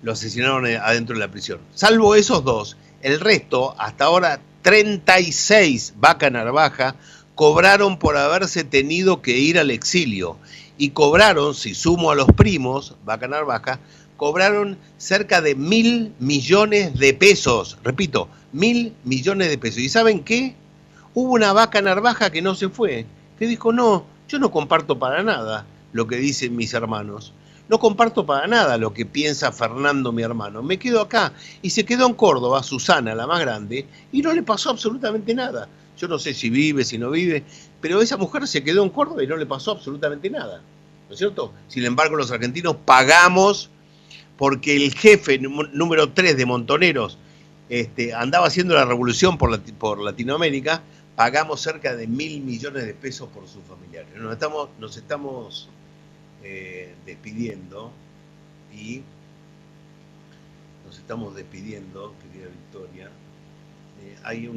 [SPEAKER 2] Lo asesinaron adentro de la prisión. Salvo esos 2, el resto, hasta ahora 36 Vaca Narvaja, cobraron por haberse tenido que ir al exilio. Y cobraron, si sumo a los primos, Vaca Narvaja, cobraron cerca de 1.000 millones de pesos. Repito, 1.000 millones de pesos. ¿Y saben qué? Hubo una Vaca Narvaja que no se fue, que dijo, no, yo no comparto para nada lo que dicen mis hermanos. No comparto para nada lo que piensa Fernando, mi hermano. Me quedo acá. Y se quedó en Córdoba, Susana, la más grande, y no le pasó absolutamente nada. Yo no sé si vive, si no vive, pero esa mujer se quedó en Córdoba y no le pasó absolutamente nada. ¿No es cierto? Sin embargo, los argentinos pagamos porque el jefe número 3 de Montoneros andaba haciendo la revolución por Latinoamérica. Pagamos cerca de 1.000 millones de pesos por sus familiares. Nos estamos despidiendo, querida Victoria. Hay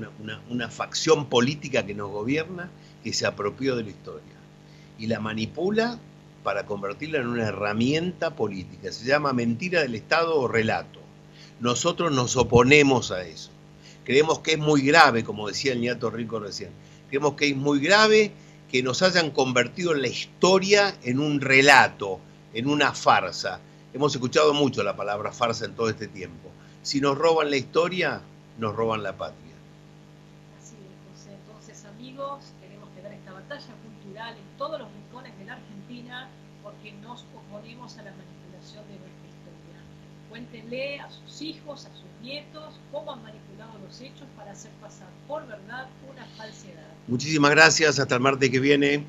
[SPEAKER 2] una facción política que nos gobierna, que se apropió de la historia y la manipula para convertirla en una herramienta política. Se llama mentira del Estado o relato. Nosotros nos oponemos a eso. Creemos que es muy grave, como decía el Ñato Rico recién, creemos que es muy grave que nos hayan convertido en la historia en un relato, en una farsa. Hemos escuchado mucho la palabra farsa en todo este tiempo. Si nos roban la historia, nos roban la patria.
[SPEAKER 3] Así es, José. Entonces, amigos, tenemos que dar esta batalla cultural en todos los rincones de la Argentina, porque nos oponemos a la manipulación de nuestra historia. Cuéntenle a sus hijos, a sus nietos, cómo han manipulado los hechos para hacer pasar por verdad una falsedad.
[SPEAKER 2] Muchísimas gracias, hasta el martes que viene.